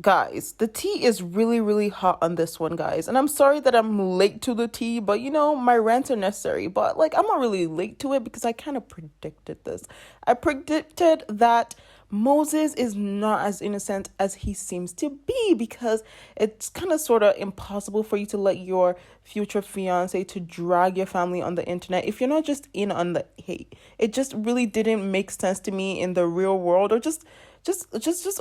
guys, the tea is really, really hot on this one, guys. And I'm sorry that I'm late to the tea, but my rants are necessary. But like, I'm not really late to it because I kind of predicted this. I predicted that Moses is not as innocent as he seems to be, because it's kind of sort of impossible for you to let your future fiance to drag your family on the internet if you're not just in on the hate. It just really didn't make sense to me in the real world, or just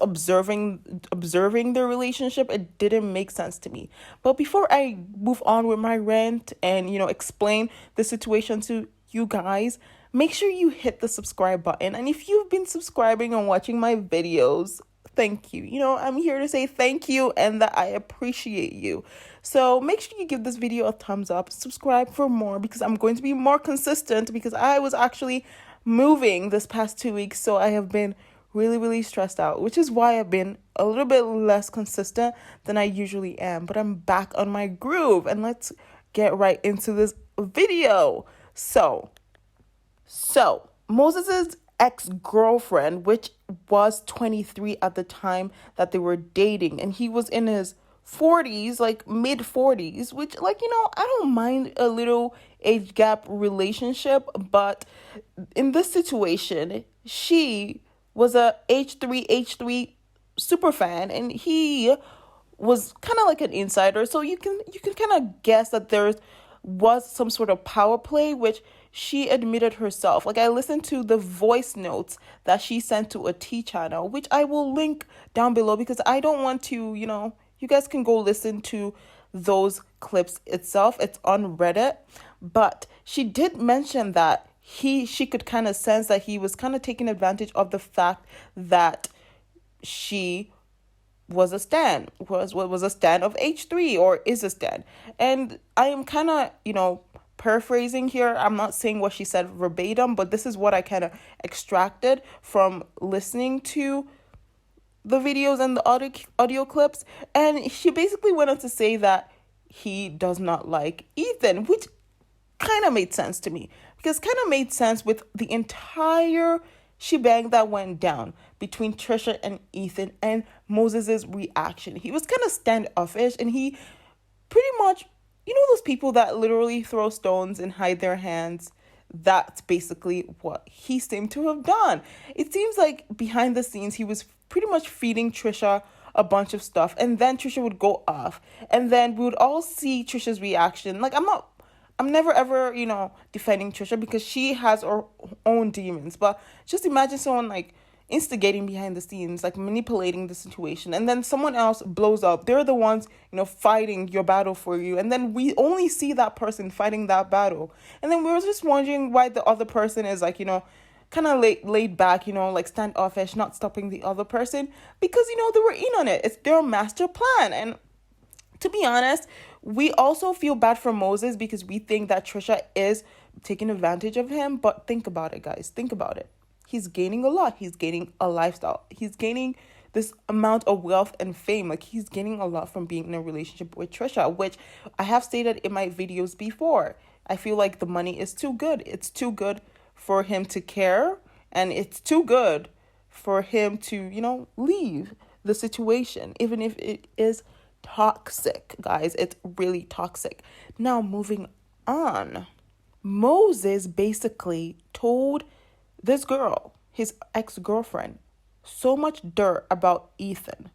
observing the relationship. It didn't make sense to me. But before I move on with my rant and explain the situation to you guys, make sure you hit the subscribe button. And if you've been subscribing and watching my videos, thank you. I'm here to say thank you and that I appreciate you. So make sure you give this video a thumbs up, subscribe for more, because I'm going to be more consistent, because I was actually moving this past 2 weeks. So I have been really, really stressed out, which is why I've been a little bit less consistent than I usually am. But I'm back on my groove, and let's get right into this video. So Moses's ex-girlfriend, which was 23 at the time that they were dating, and he was in his 40s, like mid 40s, which, like, I don't mind a little age gap relationship, but in this situation, she was a H3 super fan, and he was kind of like an insider. So you can kind of guess that there was some sort of power play, which she admitted herself. Like, I listened to the voice notes that she sent to a T channel, which I will link down below, because I don't want to, you guys can go listen to those clips itself. It's on Reddit. But she did mention that she could kind of sense that he was kind of taking advantage of the fact that she was a stan, was a stan of H3, or is a stan. And I am kind of, paraphrasing here. I'm not saying what she said verbatim, but this is what I kind of extracted from listening to the videos and the audio clips. And she basically went on to say that he does not like Ethan, which kind of made sense to me, because kind of made sense with the entire shebang that went down between Trisha and Ethan and Moses's reaction. He was kind of standoffish, and he pretty much, those people that literally throw stones and hide their hands. That's basically what he seemed to have done. It seems like behind the scenes, he was pretty much feeding Trisha a bunch of stuff, and then Trisha would go off, and then we would all see Trisha's reaction. Like, I'm never ever, defending Trisha, because she has her own demons. But just imagine someone like instigating behind the scenes, like manipulating the situation, and then someone else blows up. They're the ones, fighting your battle for you. And then we only see that person fighting that battle. And then we were just wondering why the other person is like, kind of laid back, like standoffish, not stopping the other person, because, they were in on it. It's their master plan. And to be honest, we also feel bad for Moses, because we think that Trisha is taking advantage of him. But think about it, guys. Think about it. He's gaining a lot. He's gaining a lifestyle. He's gaining this amount of wealth and fame. Like, he's gaining a lot from being in a relationship with Trisha, which I have stated in my videos before. I feel like the money is too good. It's too good for him to care, and it's too good for him to, leave the situation, even if it is toxic, guys. It's really toxic. Now, moving on. Moses basically told this girl, his ex-girlfriend, so much dirt about Ethan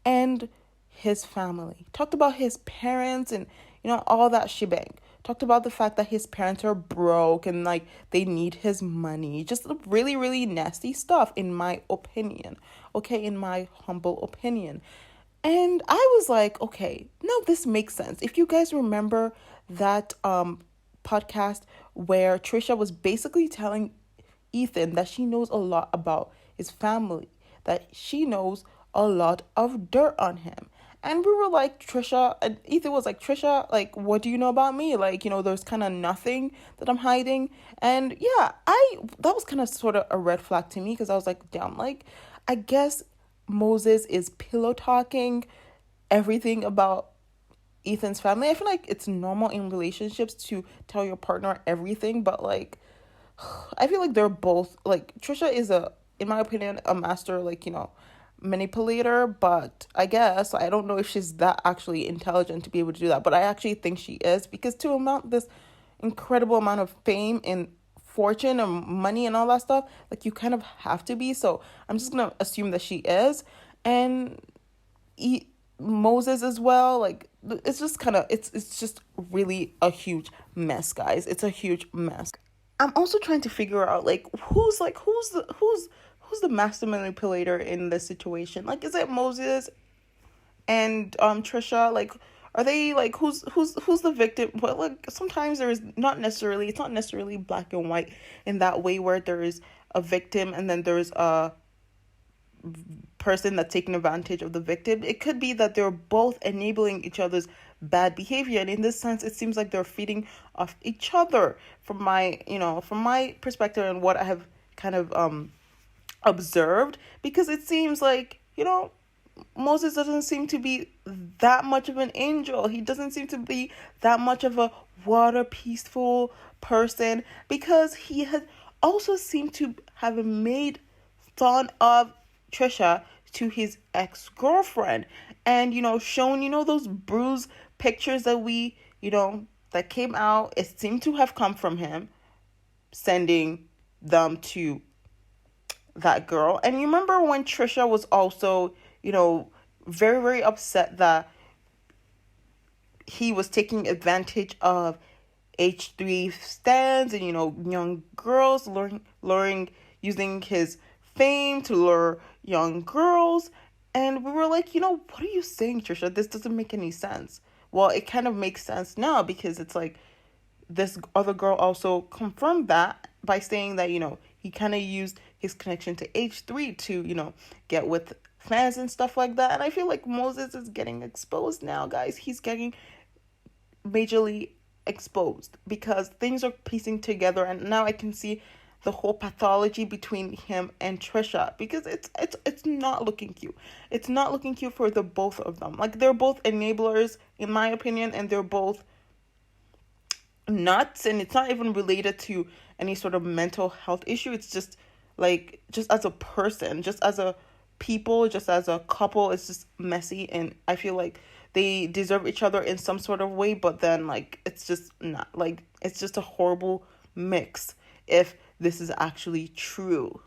and his family. Talked about his parents and, all that shebang. Talked about the fact that his parents are broke and, like, they need his money. Just really, really nasty stuff, in my opinion. Okay, in my humble opinion. And I was like, okay, no, this makes sense. If you guys remember that podcast where Trisha was basically telling Ethan that she knows a lot about his family, that she knows a lot of dirt on him. And we were like, Trisha, and Ethan was like, Trisha, like, what do you know about me? Like, there's kind of nothing that I'm hiding. And yeah, that was kind of sort of a red flag to me, because I was like, damn, like, I guess Moses is pillow talking everything about Ethan's family. I feel like it's normal in relationships to tell your partner everything, but like, I feel like they're both, like, Trisha is in my opinion, a master, like, manipulator, but I guess I don't know if she's that actually intelligent to be able to do that. But I actually think she is, because to amount this incredible amount of fame and fortune and money and all that stuff, like you kind of have to be. So I'm just gonna assume that she is. And Moses as well. Like it's just kind of it's just really a huge mess, guys. It's a huge mess. I'm also trying to figure out who's the master manipulator in this situation. Like, is it Moses and Trisha? Like, are they like who's the victim? But like sometimes it's not necessarily black and white in that way, where there is a victim and then there's a person that's taking advantage of the victim. It could be that they're both enabling each other's bad behavior, and in this sense it seems like they're feeding off each other, from my perspective and what I have kind of observed. Because it seems like, Moses doesn't seem to be that much of an angel. He doesn't seem to be that much of a water peaceful person, because he has also seemed to have made fun of Trisha to his ex-girlfriend, and shown those bruised pictures that that came out. It seemed to have come from him sending them to that girl. And you remember when Trisha was also very, very upset that he was taking advantage of H3 stands and young girls, luring using his fame to lure young girls. And we were like, what are you saying, Trisha? This doesn't make any sense. Well, it kind of makes sense now, because it's like this other girl also confirmed that by saying that he kind of used his connection to H3 to get with fans and stuff like that. And I feel like Moses is getting exposed now, guys. He's getting majorly exposed, because things are piecing together, and now I can see the whole pathology between him and Trisha, because it's not looking cute. It's not looking cute for the both of them. Like, they're both enablers in my opinion, and they're both nuts, and it's not even related to any sort of mental health issue. It's just like, just as a person, just as a people, just as a couple, it's just messy, and I feel like they deserve each other in some sort of way, but then like it's just not, like it's just a horrible mix if this is actually true.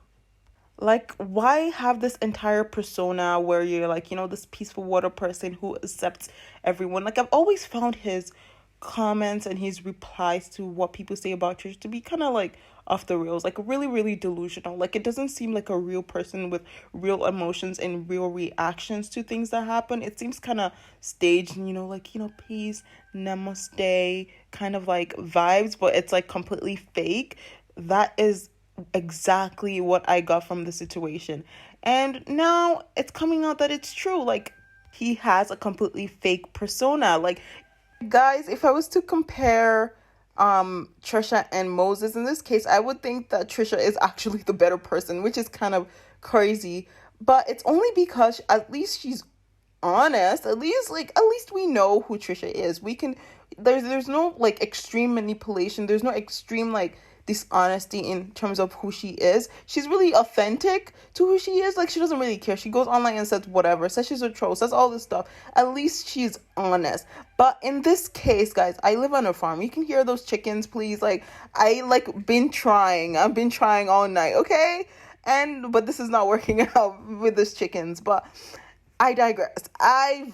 Like, why have this entire persona where you're like, this peaceful water person who accepts everyone? Like, I've always found his comments and his replies to what people say about Trish to be kind of like off the rails, like really, really delusional. Like, it doesn't seem like a real person with real emotions and real reactions to things that happen. It seems kind of staged, and peace, namaste kind of like vibes, but it's like completely fake. That is exactly what I got from the situation. And now it's coming out that it's true. Like, he has a completely fake persona. Like, guys, if I was to compare Trisha and Moses in this case, I would think that Trisha is actually the better person, which is kind of crazy. But it's only because at least she's honest. At least we know who Trisha is. We can there's no like extreme manipulation. There's no extreme like dishonesty in terms of who she is. She's really authentic to who she is. Like, she doesn't really care. She goes online and says whatever, says she's a troll, says all this stuff. At least she's honest. But in this case, guys, I live on a farm. You can hear those chickens, please. Like, I've been trying all night, okay? But this is not working out with these chickens. But I've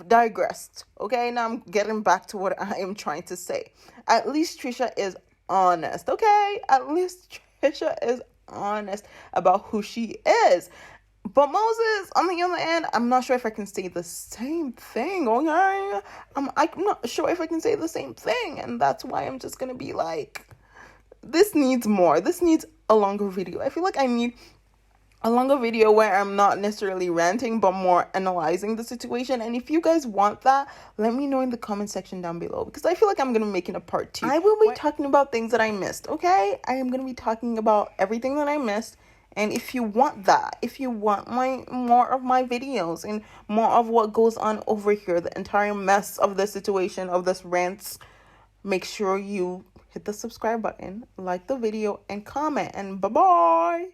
digressed. Okay, now I'm getting back to what I am trying to say. At least Trisha is honest, okay? At least Trisha is honest about who she is. But Moses, on the other end, I'm not sure if I can say the same thing, okay? I'm not sure if I can say the same thing, and that's why I'm just gonna be like, this needs more. This needs a longer video. I feel like I need a longer video where I'm not necessarily ranting, but more analyzing the situation. And if you guys want that, let me know in the comment section down below, because I feel like I'm going to make it a part 2. I will be talking about things that I missed, okay? I am going to be talking about everything that I missed. And if you want that, if you want more of my videos and more of what goes on over here, the entire mess of the situation, of this rants, make sure you hit the subscribe button, like the video, and comment. And bye-bye.